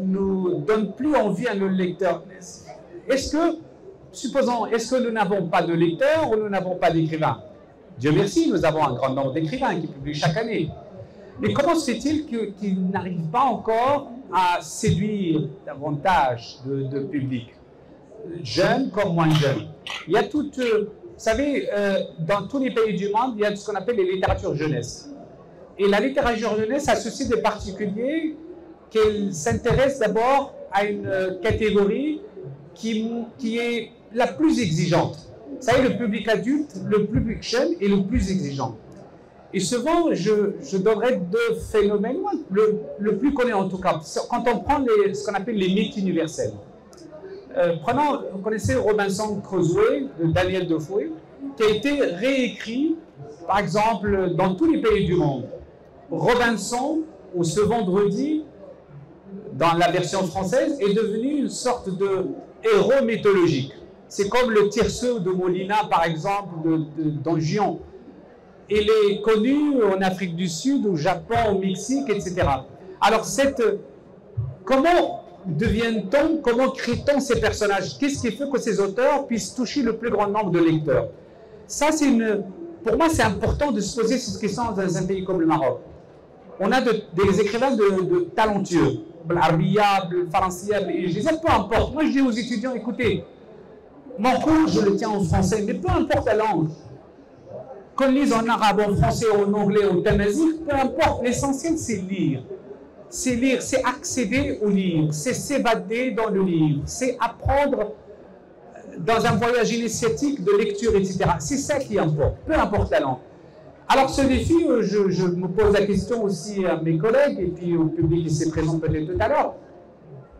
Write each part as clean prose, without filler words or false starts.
nous donne plus envie à nos lecteurs. Supposons, est-ce que nous n'avons pas de lecteurs ou nous n'avons pas d'écrivains? Dieu merci, nous avons un grand nombre d'écrivains qui publient chaque année. Mais comment se fait-il qu'ils n'arrivent pas encore à séduire davantage de public, jeunes comme moins jeunes? Il y a tout, vous savez, dans tous les pays du monde, il y a ce qu'on appelle les littératures jeunesse. Et la littérature jeunesse a ceci de particulier qu'elle s'intéresse d'abord à une catégorie qui est la plus exigeante. Vous savez, le public adulte, le public jeune est le plus exigeant. Et souvent, je donnerais deux phénomènes, le plus connu en tout cas, quand on prend ce qu'on appelle les mythes universels. Vous connaissez Robinson Crusoe de Daniel Defoe, qui a été réécrit, par exemple, dans tous les pays du monde. Robinson, ou ce vendredi, dans la version française, est devenu une sorte de héros mythologique. C'est comme le Tirceux de Molina, par exemple, Don Juan. Il est connu en Afrique du Sud, au Japon, au Mexique, etc. Alors, comment devient-on, comment crée-t-on ces personnages? Qu'est-ce qui fait que ces auteurs puissent toucher le plus grand nombre de lecteurs? Ça, pour moi, c'est important de se poser cette question dans un pays comme le Maroc. On a des écrivains de talentueux, l'Arabia, le Français, je disais, peu importe. Moi, je dis aux étudiants, écoutez, mon cours, je le tiens en français, mais peu importe la langue. Qu'on lise en arabe, en français, en anglais, en tamazight, peu importe. L'essentiel, c'est lire. C'est lire, c'est accéder au livre, c'est s'évader dans le livre, c'est apprendre dans un voyage initiatique de lecture, etc. C'est ça qui importe, peu importe la langue. Alors ce défi, je me pose la question aussi à mes collègues et puis au public qui s'est présent peut-être tout à l'heure.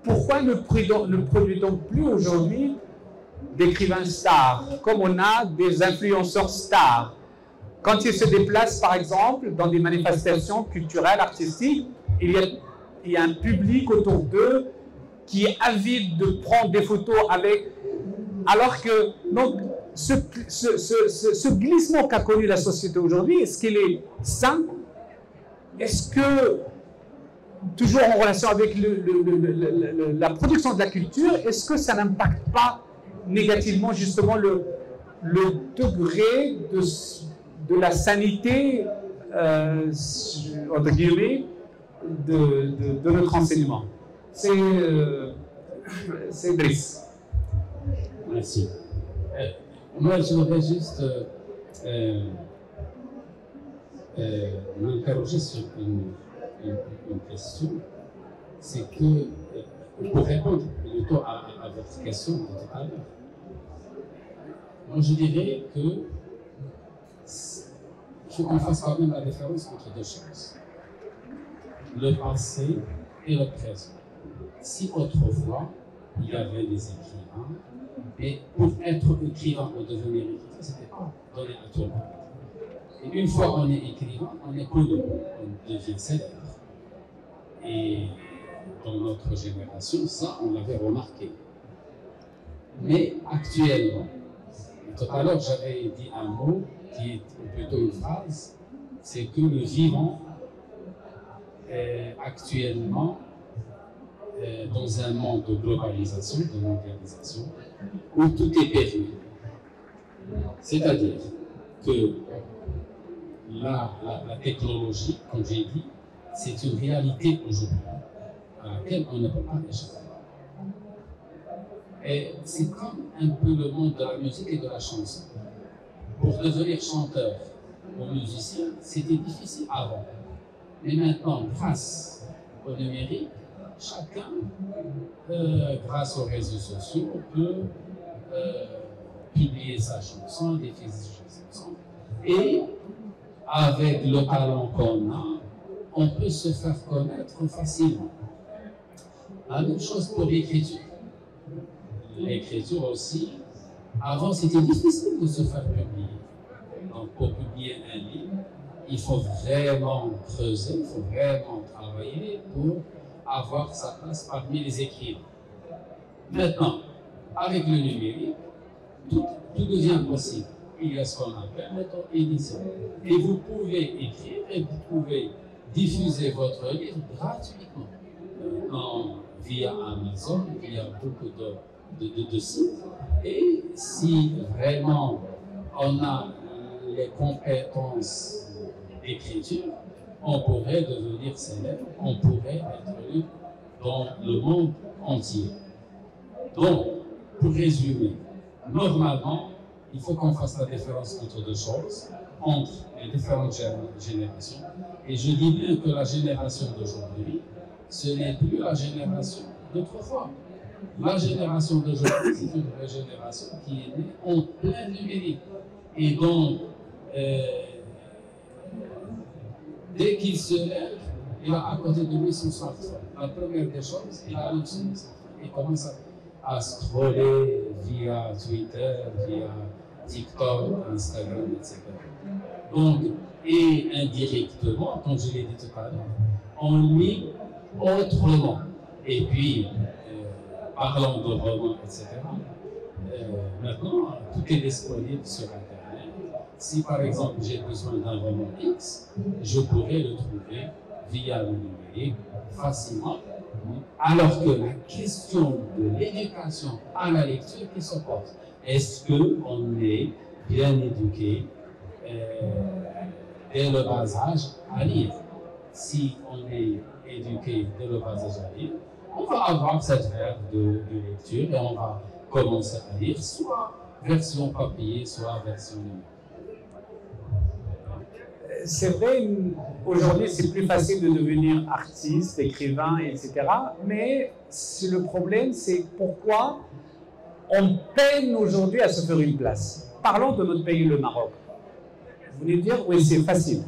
Pourquoi ne produit-on plus aujourd'hui d'écrivains stars, comme on a des influenceurs stars? Quand ils se déplacent, par exemple, dans des manifestations culturelles, artistiques, il y a un public autour d'eux qui est avide de prendre des photos avec... Alors que donc, ce glissement qu'a connu la société aujourd'hui, est-ce qu'il est sain? Est-ce que, toujours en relation avec la production de la culture, est-ce que ça n'impacte pas négativement justement le degré de la sanité, entre guillemets, de notre enseignement? C'est Driss. Merci. Moi, je voudrais juste m'interroger sur une question. C'est que, pour répondre plutôt à votre question de tout à l'heure, moi je dirais que il faut qu'on fasse quand même la différence entre deux choses. Le passé et le présent. Si autrefois, il y avait des écrivains, et pour être écrivain ou devenir écrivain, ce n'était pas donné à tout le monde. Et une fois qu'on est écrivain, on est connu, on devient célèbre. Et dans notre génération, ça, on l'avait remarqué. Mais actuellement, tout à l'heure, j'avais dit un mot qui est plutôt une phrase, c'est que le vivant est actuellement dans un monde de globalisation, de mondialisation, où tout est permis. C'est-à-dire que la technologie, comme j'ai dit, c'est une réalité aujourd'hui à laquelle on ne peut pas échapper. Et c'est comme un peu le monde de la musique et de la chanson. Pour devenir chanteur ou musicien, c'était difficile avant. Mais maintenant, grâce au numérique, chacun, grâce aux réseaux sociaux, peut publier sa chanson, diffuser sa chanson. Et avec le talent qu'on a, on peut se faire connaître facilement. La même chose pour l'écriture. L'écriture aussi, avant c'était difficile de se faire publier. Donc pour publier un livre, il faut vraiment creuser, il faut vraiment travailler pour avoir sa place parmi les écrivains. Maintenant, avec le numérique, tout devient possible. Il y a ce qu'on appelle méthode édition. Et vous pouvez écrire et vous pouvez diffuser votre livre gratuitement. Quand via Amazon, via beaucoup de sites. Et si vraiment on a les compétences d'écriture, on pourrait devenir célèbre, on pourrait être lu dans le monde entier. Donc, pour résumer, normalement, il faut qu'on fasse la différence entre deux choses, entre les différentes générations. Et je dis bien que la génération d'aujourd'hui, ce n'est plus la génération d'autrefois. La génération d'aujourd'hui, c'est une vraie génération qui est née en plein numérique. Et donc, dès qu'il se lève, il a à côté de lui son smartphone. La première des choses, il allume son smartphone. Il commence à scroller via Twitter, via TikTok, Instagram, etc. Donc, et indirectement, comme je l'ai dit tout à l'heure, on lit autrement. Et puis, parlant de romans, etc., maintenant, tout est disponible sur Internet. Si par exemple j'ai besoin d'un roman X, je pourrais le trouver via le numérique facilement. Alors que la question de l'éducation à la lecture qui se pose, est-ce qu'on est bien éduqué dès le bas âge à lire? Si on est éduqué dès le bas âge à lire, on va avoir cette verve de lecture et on va commencer à lire, soit version papier, soit version numérique. C'est vrai, aujourd'hui c'est plus facile de devenir artiste, écrivain, etc. Mais le problème, c'est pourquoi on peine aujourd'hui à se faire une place. Parlons de notre pays, le Maroc. Vous voulez dire, oui, c'est facile.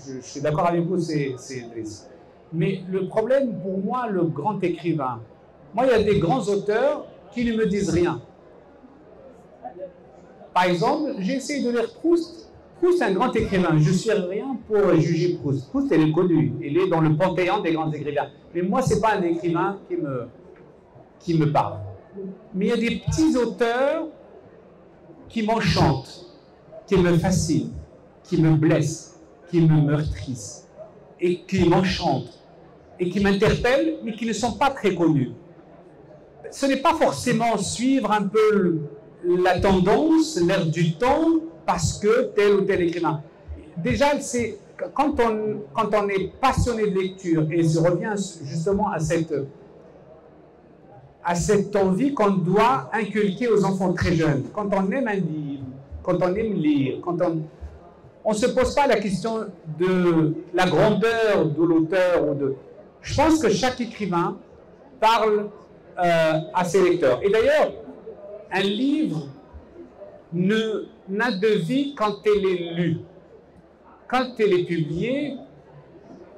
Je suis d'accord avec vous, c'est Idriss. Mais le problème pour moi, le grand écrivain, moi il y a des grands auteurs qui ne me disent rien. Par exemple, j'ai essayé de lire Proust. Proust est un grand écrivain, je ne suis rien pour juger Proust. Proust, il est connu, il est dans le panthéon des grands écrivains. Mais moi, ce n'est pas un écrivain qui me parle. Mais il y a des petits auteurs qui m'enchantent, qui me fascinent, qui me blessent, qui me meurtrissent, et qui m'enchantent, et qui m'interpellent, mais qui ne sont pas très connus. Ce n'est pas forcément suivre un peu la tendance, l'air du temps, parce que tel ou tel écrivain. Déjà, c'est quand on est passionné de lecture, et je reviens justement à cette envie qu'on doit inculquer aux enfants très jeunes. Quand on aime un livre, quand on aime lire, quand on ne se pose pas la question de la grandeur de l'auteur. Je pense que chaque écrivain parle à ses lecteurs. Et d'ailleurs, un livre n'a de vie quand elle est lue. Quand elle est publiée,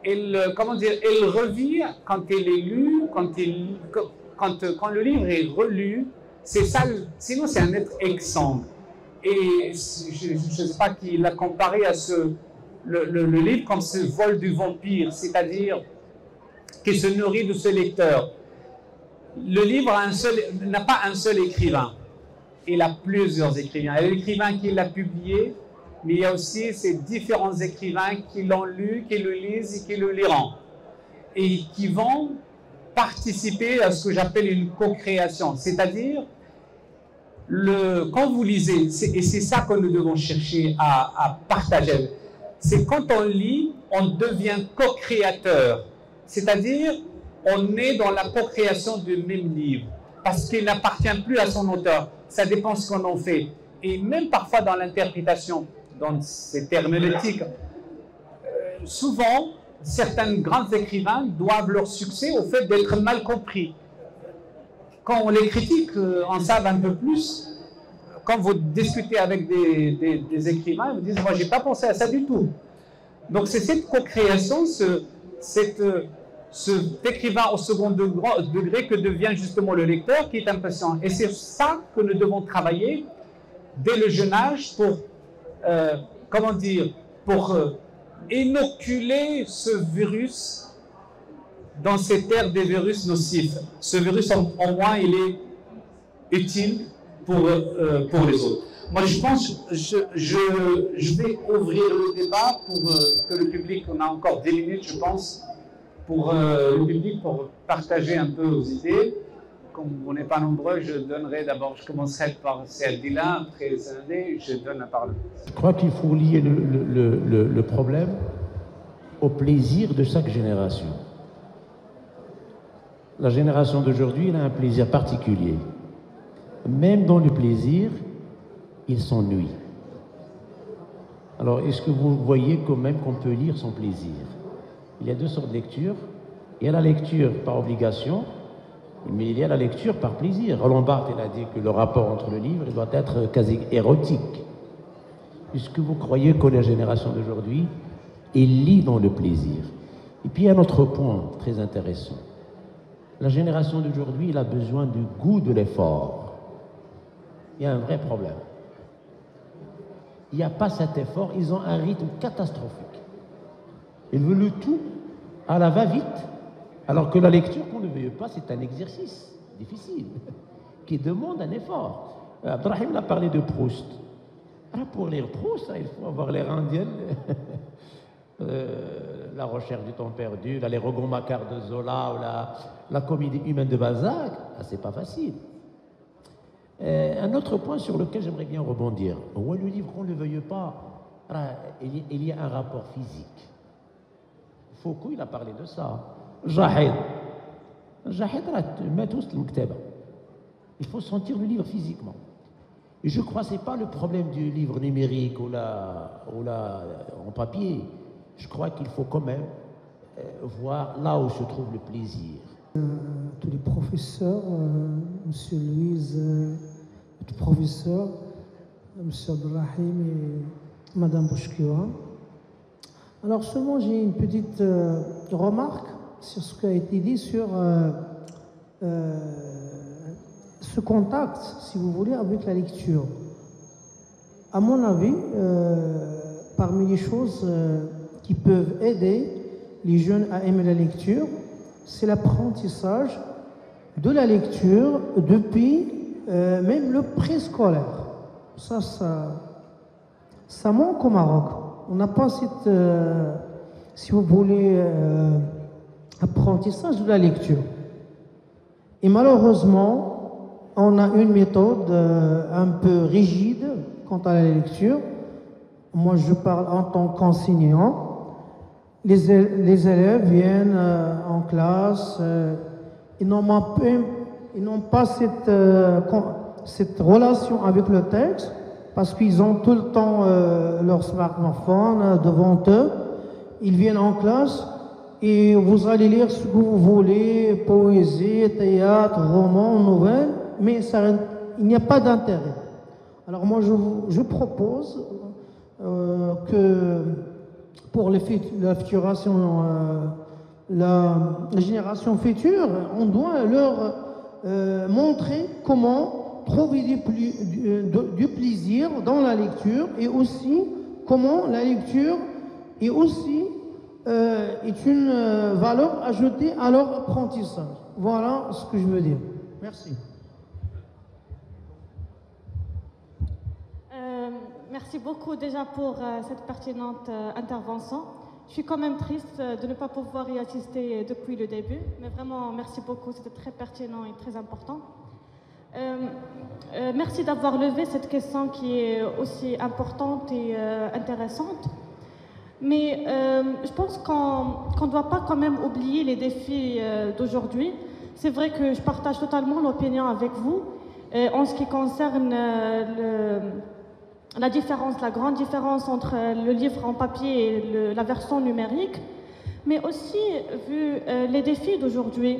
elle revit quand elle est lue, quand le livre est relu. C'est ça, sinon c'est un être exsangue. Et je ne sais pas qui l'a comparé à le livre comme ce vol du vampire, c'est-à-dire qui se nourrit de ce lecteur. Le livre n'a pas un seul écrivain. Il a plusieurs écrivains. Il y a l'écrivain qui l'a publié, mais il y a aussi ces différents écrivains qui l'ont lu, qui le lisent et qui le liront. Et qui vont participer à ce que j'appelle une co-création. C'est-à-dire, quand vous lisez, et c'est ça que nous devons chercher à partager, c'est quand on lit, on devient co-créateur. C'est-à-dire, on est dans la co-création du même livre, parce qu'il n'appartient plus à son auteur. Ça dépend ce qu'on en fait. Et même parfois dans l'interprétation, dans ces terminologiques, souvent, certains grands écrivains doivent leur succès au fait d'être mal compris. Quand on les critique, on savent un peu plus. Quand vous discutez avec des écrivains, ils vous disent « moi, je n'ai pas pensé à ça du tout ». Donc c'est cette co-création, cet écrivain au second degré que devient justement le lecteur qui est impatient. Et c'est ça que nous devons travailler dès le jeune âge pour, inoculer ce virus dans cette ère des virus nocifs. Ce virus, en moi, il est utile pour les autres. Moi, je pense, je vais ouvrir le débat pour que le public, on a encore 10 minutes, je pense, pour le public, pour partager un peu vos idées. Comme on n'est pas nombreux, je commencerai par Abdillah, après Zandé, je donne la parole. Je crois qu'il faut lier le problème au plaisir de chaque génération. La génération d'aujourd'hui, elle a un plaisir particulier. Même dans le plaisir, il s'ennuie. Alors, est-ce que vous voyez quand même qu'on peut lire son plaisir? Il y a deux sortes de lecture. Il y a la lecture par obligation, mais il y a la lecture par plaisir. Roland Barthes, il a dit que le rapport entre le livre doit être quasi érotique. Est-ce que vous croyez que la génération d'aujourd'hui, elle lit dans le plaisir? Et puis, il y a un autre point très intéressant. La génération d'aujourd'hui, elle a besoin du goût de l'effort. Il y a un vrai problème. Il n'y a pas cet effort, ils ont un rythme catastrophique. Ils veulent le tout à la va-vite, alors que la lecture, qu'on ne veuille pas, c'est un exercice difficile, qui demande un effort. Abdrahim a parlé de Proust. Alors pour lire Proust, il faut avoir les Indiennes, La recherche du temps perdu, les Rougon-Macquart de Zola, ou la comédie humaine de Balzac, c'est pas facile. Un autre point sur lequel j'aimerais bien rebondir. Le livre, qu'on ne le veuille pas, il y a un rapport physique. Foucault, il a parlé de ça. Jahid, il faut sentir le livre physiquement. Et je crois que ce n'est pas le problème du livre numérique ou en papier. Je crois qu'il faut quand même voir là où se trouve le plaisir. Tous les professeurs, Monsieur Louise, le professeur, Monsieur Abdrahim et Madame Bouchkioua. Alors seulement j'ai une petite remarque sur ce qui a été dit sur ce contact, si vous voulez, avec la lecture. À mon avis, parmi les choses qui peuvent aider les jeunes à aimer la lecture, c'est l'apprentissage de la lecture depuis même le préscolaire. Ça manque au Maroc. On n'a pas cette, si vous voulez, apprentissage de la lecture. Et malheureusement, on a une méthode un peu rigide quant à la lecture. Moi, je parle en tant qu'enseignant. Les élèves viennent en classe, ils n'ont pas cette relation avec le texte parce qu'ils ont tout le temps leur smartphone devant eux. Ils viennent en classe et vous allez lire ce que vous voulez, poésie, théâtre, roman, nouvelle, mais il n'y a pas d'intérêt. Alors moi, je propose que pour la génération future, on doit leur montrer comment trouver du plaisir dans la lecture et aussi comment la lecture est aussi est une valeur ajoutée à leur apprentissage. Voilà ce que je veux dire. Merci. Merci beaucoup déjà pour cette pertinente intervention. Je suis quand même triste de ne pas pouvoir y assister depuis le début, mais vraiment merci beaucoup, c'était très pertinent et très important. Merci d'avoir levé cette question qui est aussi importante et intéressante. Mais je pense qu'on ne doit pas quand même oublier les défis d'aujourd'hui. C'est vrai que je partage totalement l'opinion avec vous en ce qui concerne la grande différence entre le livre en papier et la version numérique, mais aussi vu les défis d'aujourd'hui,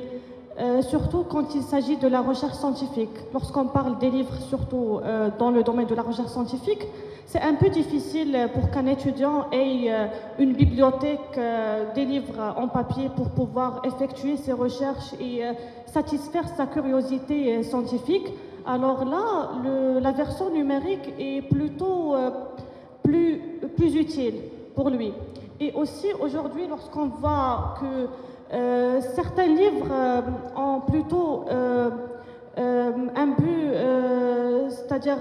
surtout quand il s'agit de la recherche scientifique. Lorsqu'on parle des livres, surtout dans le domaine de la recherche scientifique, c'est un peu difficile pour qu'un étudiant ait une bibliothèque des livres en papier pour pouvoir effectuer ses recherches et satisfaire sa curiosité scientifique. Alors là, la version numérique est plutôt plus utile pour lui. Et aussi aujourd'hui, lorsqu'on voit que certains livres ont plutôt un but, c'est-à-dire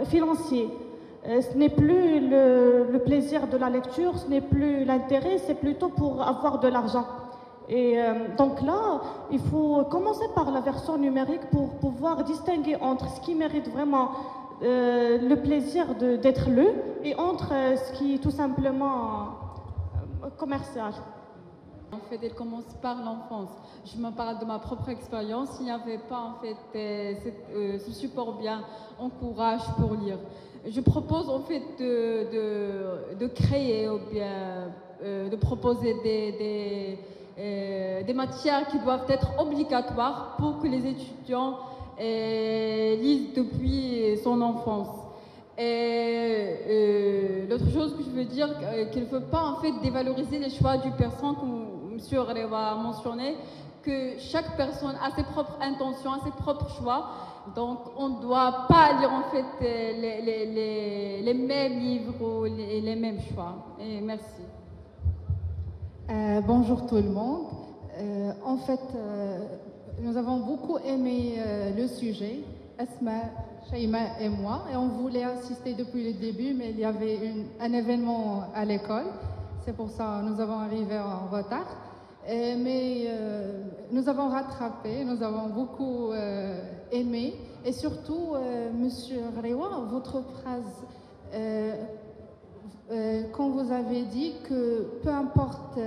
financier, ce n'est plus le plaisir de la lecture, ce n'est plus l'intérêt, c'est plutôt pour avoir de l'argent. Et donc là, il faut commencer par la version numérique pour pouvoir distinguer entre ce qui mérite vraiment le plaisir d'être lu et entre ce qui est tout simplement commercial. En fait, elle commence par l'enfance. Je me parle de ma propre expérience. Il n'y avait pas en fait ce support bien encourage pour lire. Je propose en fait de créer ou bien de proposer des matières qui doivent être obligatoires pour que les étudiants lisent depuis son enfance. Et l'autre chose que je veux dire, qu'il ne faut pas en fait dévaloriser les choix du personne, comme M. Rewa a mentionné, que chaque personne a ses propres intentions, a ses propres choix. Donc on ne doit pas lire en fait les mêmes livres ou les mêmes choix. Et merci. Bonjour tout le monde. En fait, nous avons beaucoup aimé le sujet, Asma, Shaima et moi, et on voulait assister depuis le début, mais il y avait un événement à l'école. C'est pour ça que nous avons arrivé en retard. Mais nous avons rattrapé, nous avons beaucoup aimé. Et surtout, Monsieur Rewa, votre phrase, quand vous avez dit que peu importe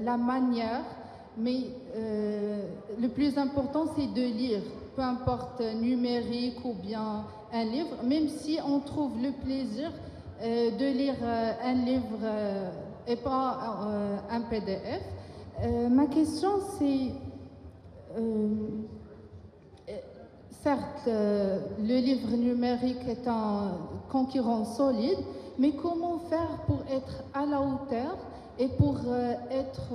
la manière, mais le plus important c'est de lire, peu importe numérique ou bien un livre, même si on trouve le plaisir de lire un livre et pas un PDF. Ma question c'est, certes, le livre numérique est un concurrent solide, mais comment faire pour être à la hauteur et pour être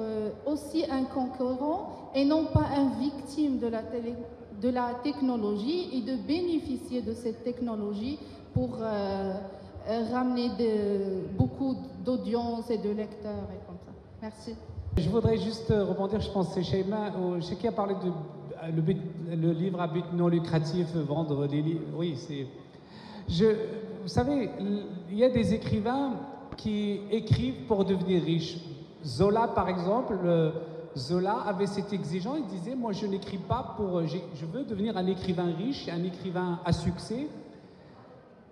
aussi un concurrent et non pas une victime de la technologie et de bénéficier de cette technologie pour ramener beaucoup d'audience et de lecteurs et comme ça. Merci. Je voudrais juste rebondir, je pense que c'est Shaima, je sais qui a parlé de le livre à but non lucratif, vendre des livres. Oui, c'est... Vous savez, il y a des écrivains qui écrivent pour devenir riches. Zola, par exemple, Zola avait cette exigence, il disait, moi je n'écris pas pour... Je veux devenir un écrivain riche, un écrivain à succès,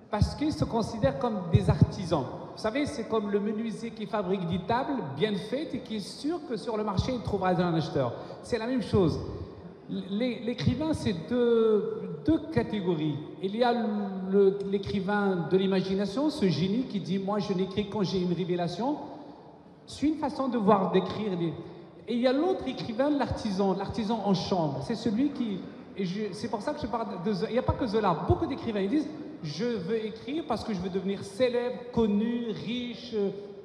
parce qu'ils se considèrent comme des artisans. Vous savez, c'est comme le menuisier qui fabrique des tables bien faites et qui est sûr que sur le marché, il trouvera un acheteur. C'est la même chose. L'écrivain, c'est deux catégories. Il y a l'écrivain de l'imagination, ce génie qui dit « moi, je n'écris quand j'ai une révélation ». C'est une façon de voir, d'écrire. Et il y a l'autre écrivain, l'artisan en chambre. C'est celui qui... C'est pour ça que je parle de Zola. Il n'y a pas que Zola. Beaucoup d'écrivains, ils disent « je veux écrire parce que je veux devenir célèbre, connu, riche ».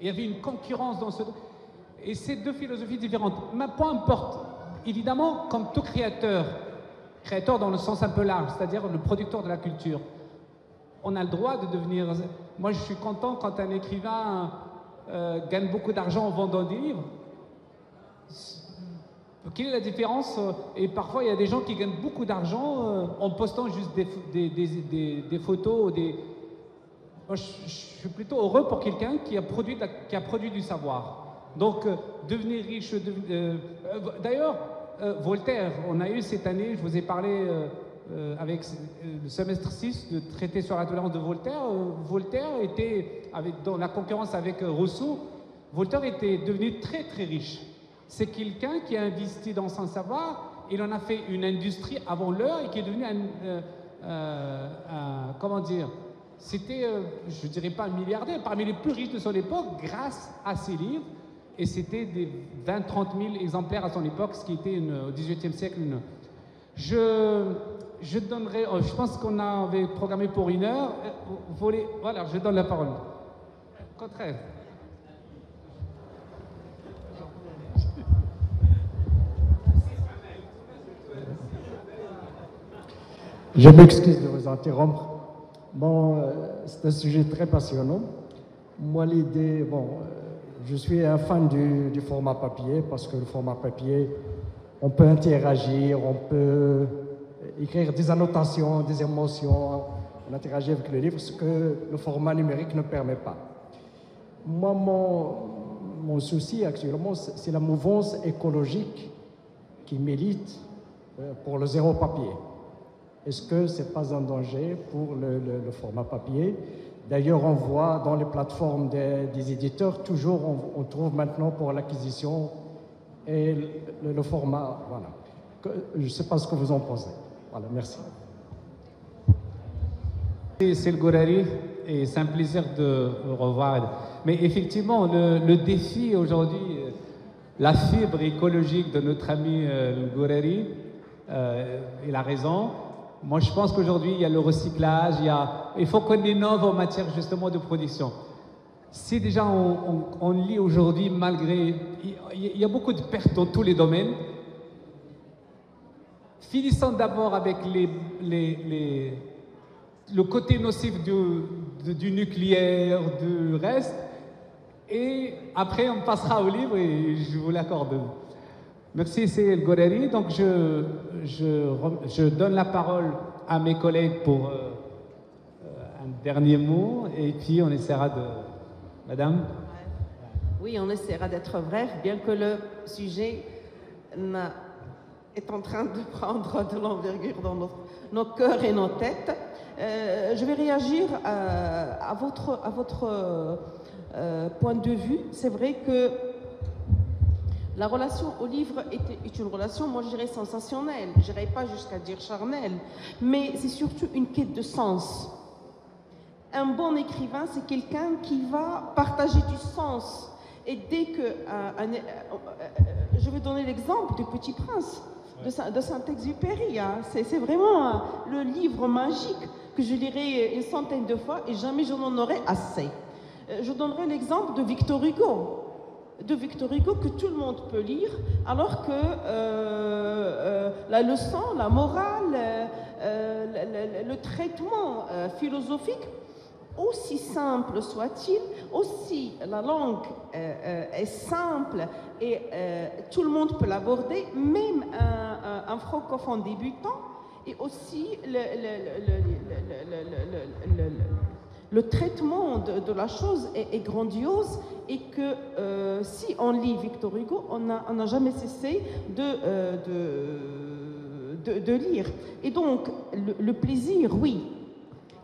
Il y avait une concurrence dans ce... Et c'est deux philosophies différentes. Mais peu importe. Évidemment, comme tout créateur dans le sens un peu large, c'est-à-dire le producteur de la culture, on a le droit de devenir... Moi, je suis content quand un écrivain gagne beaucoup d'argent en vendant des livres. Quelle est la différence? Et parfois, il y a des gens qui gagnent beaucoup d'argent en postant juste des photos. Moi, je suis plutôt heureux pour quelqu'un qui a produit du savoir. Donc, devenir riche... D'ailleurs, Voltaire, on a eu cette année, je vous ai parlé avec le semestre 6 de traité sur la tolérance de Voltaire. Voltaire était, dans la concurrence avec Rousseau, Voltaire était devenu très très riche. C'est quelqu'un qui a investi dans son savoir, il en a fait une industrie avant l'heure et qui est devenu comment dire, c'était, je dirais pas un milliardaire, parmi les plus riches de son époque grâce à ses livres. Et c'était des 20-30 000 exemplaires à son époque, ce qui était au XVIIIe siècle. Je donnerai, je pense qu'on avait programmé pour 1 heure. Voilà, je donne la parole. Au contraire. Je m'excuse de vous interrompre. Bon, c'est un sujet très passionnant. Moi, l'idée, je suis un fan du format papier parce que le format papier, on peut interagir, on peut écrire des annotations, des émotions, on interagit avec le livre, ce que le format numérique ne permet pas. Moi, mon souci actuellement, c'est la mouvance écologique qui militent pour le zéro papier. Est-ce que ce n'est pas un danger pour le format papier? D'ailleurs, on voit dans les plateformes des éditeurs, toujours on trouve maintenant pour l'acquisition et le format. Voilà. Je ne sais pas ce que vous en pensez. Voilà, merci. C'est le Gourari et c'est un plaisir de vous revoir. Mais effectivement, le défi aujourd'hui, la fibre écologique de notre ami le Gourari, il a raison. Moi, je pense qu'aujourd'hui, il y a le recyclage, il faut qu'on innove en matière justement de production. Si déjà on lit aujourd'hui, malgré... Il y a beaucoup de pertes dans tous les domaines. Finissons d'abord avec le côté nocif du nucléaire, du reste, et après on passera au livre et je vous l'accorde. Merci, c'est le Gourari. Donc je donne la parole à mes collègues pour un dernier mot et puis on essaiera de... Madame? Oui, on essaiera d'être bref, bien que le sujet est en train de prendre de l'envergure dans nos cœurs et nos têtes. Je vais réagir à votre point de vue. C'est vrai que la relation au livre est une relation, moi je dirais sensationnelle, je n'irai pas jusqu'à dire charnelle, mais c'est surtout une quête de sens. Un bon écrivain, c'est quelqu'un qui va partager du sens. Et dès que... je vais donner l'exemple du Petit Prince, de Saint-Exupéry. Hein. C'est vraiment le livre magique que je lirai une centaine de fois et jamais je n'en aurai assez. Je donnerai l'exemple de Victor Hugo. Que tout le monde peut lire, alors que la leçon, la morale, le traitement philosophique, aussi simple soit-il, aussi la langue est simple et tout le monde peut l'aborder, même un francophone débutant, et aussi le traitement de la chose est grandiose, et que si on lit Victor Hugo, on n'a jamais cessé de lire. Et donc, le plaisir, oui,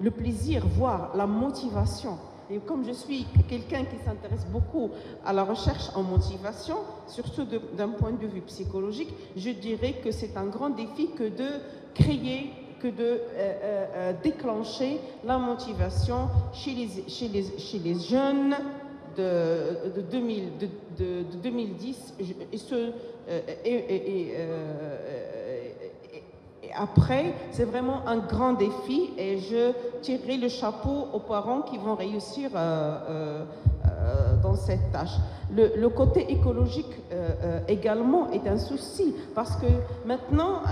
le plaisir, voire la motivation. Et comme je suis quelqu'un qui s'intéresse beaucoup à la recherche en motivation, surtout d'un point de vue psychologique, je dirais que c'est un grand défi que de créer, que de déclencher la motivation chez les jeunes de 2010 et après, c'est vraiment un grand défi et je tirerai le chapeau aux parents qui vont réussir dans cette tâche. Le côté écologique également est un souci parce que maintenant,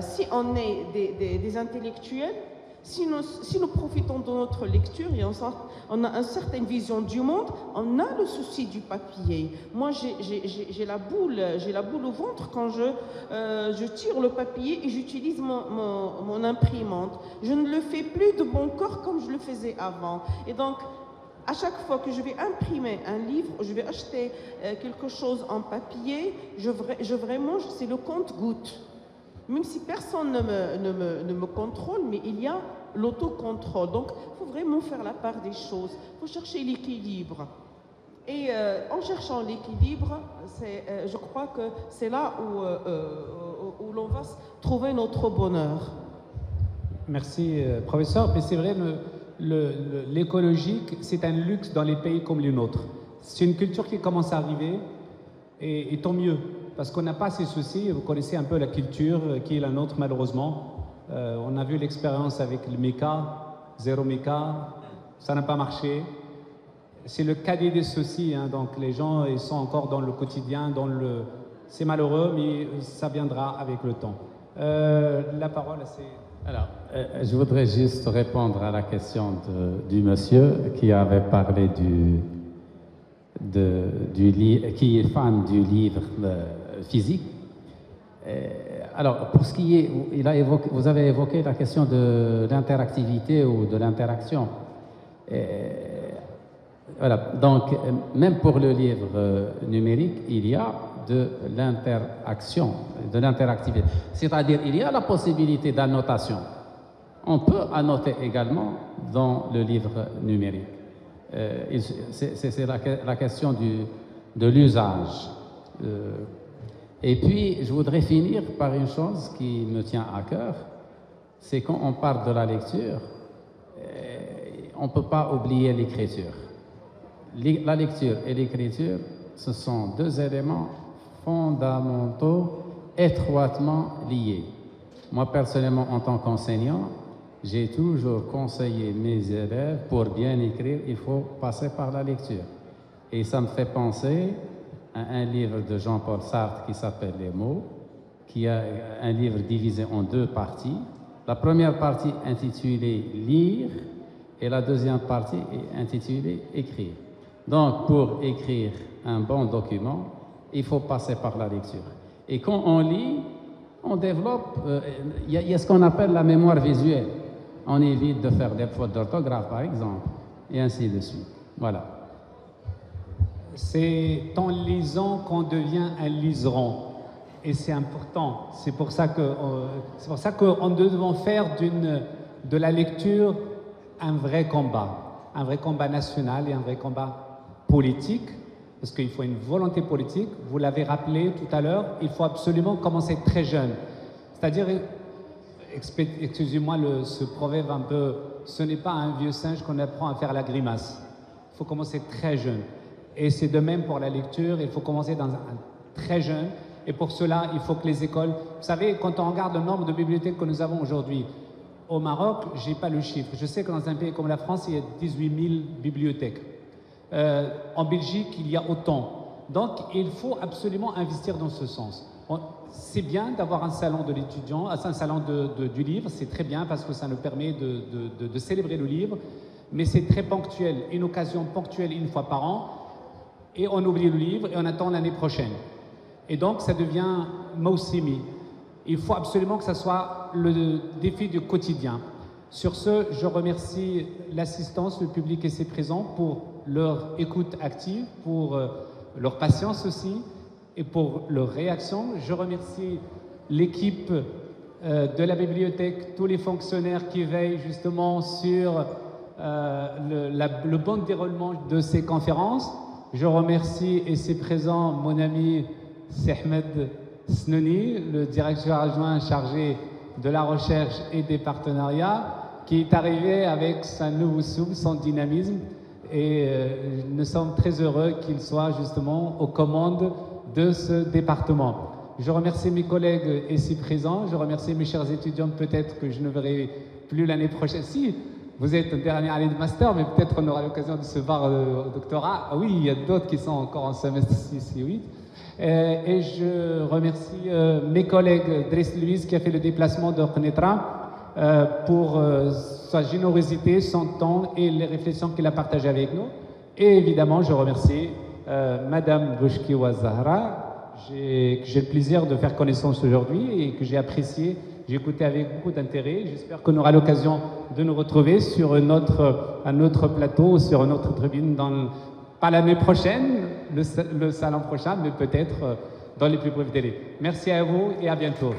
si on est des intellectuels, si nous profitons de notre lecture et on a une certaine vision du monde, on a le souci du papier. Moi, j'ai la boule au ventre quand je tire le papier et j'utilise mon imprimante. Je ne le fais plus de bon corps comme je le faisais avant. Et donc, à chaque fois que je vais imprimer un livre, je vais acheter quelque chose en papier, vraiment, c'est le compte-gouttes. Même si personne ne me contrôle, mais il y a l'autocontrôle. Donc, il faut vraiment faire la part des choses. Il faut chercher l'équilibre. Et en cherchant l'équilibre, je crois que c'est là où l'on va trouver notre bonheur. Merci, professeur. Mais c'est vrai, l'écologique, c'est un luxe dans les pays comme les nôtres. C'est une culture qui commence à arriver, et tant mieux. Parce qu'on n'a pas ces soucis, vous connaissez un peu la culture qui est la nôtre malheureusement. On a vu l'expérience avec le méca, zéro méca, ça n'a pas marché. C'est le cadet des soucis, hein, donc les gens ils sont encore dans le quotidien, c'est malheureux, mais ça viendra avec le temps. La parole, c'est... Alors, je voudrais juste répondre à la question du monsieur qui avait parlé qui est fan du livre physique. Alors, pour ce qui est, vous avez évoqué la question de l'interactivité ou de l'interaction. Voilà, donc, même pour le livre numérique, il y a de l'interaction, de l'interactivité. C'est-à-dire, il y a la possibilité d'annotation. On peut annoter également dans le livre numérique. C'est la question de l'usage. Et puis, je voudrais finir par une chose qui me tient à cœur, c'est quand on parle de la lecture, on ne peut pas oublier l'écriture. La lecture et l'écriture, ce sont deux éléments fondamentaux, étroitement liés. Moi, personnellement, en tant qu'enseignant, j'ai toujours conseillé mes élèves, pour bien écrire, il faut passer par la lecture. Et ça me fait penser à un livre de Jean-Paul Sartre qui s'appelle Les mots, qui a un livre divisé en deux parties. La première partie intitulée Lire et la deuxième partie est intitulée Écrire. Donc, pour écrire un bon document, il faut passer par la lecture. Et quand on lit, on développe, il y a ce qu'on appelle la mémoire visuelle. On évite de faire des fautes d'orthographe, par exemple, et ainsi de suite. Voilà. C'est en lisant qu'on devient un liseron. Et c'est important. C'est pour ça qu'on devons faire de la lecture un vrai combat national et un vrai combat politique, parce qu'il faut une volonté politique. Vous l'avez rappelé tout à l'heure, il faut absolument commencer très jeune. C'est-à-dire, excusez-moi ce proverbe un peu, ce n'est pas à un vieux singe qu'on apprend à faire la grimace. Il faut commencer très jeune. Et c'est de même pour la lecture, il faut commencer très jeune. Et pour cela, il faut que les écoles... Vous savez, quand on regarde le nombre de bibliothèques que nous avons aujourd'hui, au Maroc, je n'ai pas le chiffre. Je sais que dans un pays comme la France, il y a 18 000 bibliothèques. En Belgique, il y a autant. Donc, il faut absolument investir dans ce sens. C'est bien d'avoir un salon de l'étudiant, un salon du livre, c'est très bien parce que ça nous permet de célébrer le livre, mais c'est très ponctuel, une occasion ponctuelle une fois par an, et on oublie le livre et on attend l'année prochaine. Et donc, ça devient mawsimi. Il faut absolument que ça soit le défi du quotidien. Sur ce, je remercie l'assistance, le public ici présent pour leur écoute active, pour leur patience aussi et pour leur réaction. Je remercie l'équipe de la bibliothèque, tous les fonctionnaires qui veillent justement sur le bon déroulement de ces conférences. Je remercie ici présent mon ami Ahmed Snouni, le directeur adjoint chargé de la recherche et des partenariats, qui est arrivé avec sa nouveau souffle, son dynamisme, et nous sommes très heureux qu'il soit justement aux commandes de ce département. Je remercie mes collègues ici présents, je remercie mes chers étudiants, peut-être que je ne verrai plus l'année prochaine. Si, vous êtes en dernière année de master, mais peut-être on aura l'occasion de se voir au doctorat. Ah oui, il y a d'autres qui sont encore en semestre 6 et 8. Et je remercie mes collègues, Driss Louise qui a fait le déplacement de Knetra pour sa générosité, son temps et les réflexions qu'il a partagées avec nous. Et évidemment, je remercie Madame Bouchkiwa Zahra, que j'ai le plaisir de faire connaissance aujourd'hui et que j'ai apprécié. J'ai écouté avec beaucoup d'intérêt. J'espère qu'on aura l'occasion de nous retrouver sur un autre plateau, sur une autre tribune pas l'année prochaine, le salon prochain, mais peut-être dans les plus brefs délais. Merci à vous et à bientôt.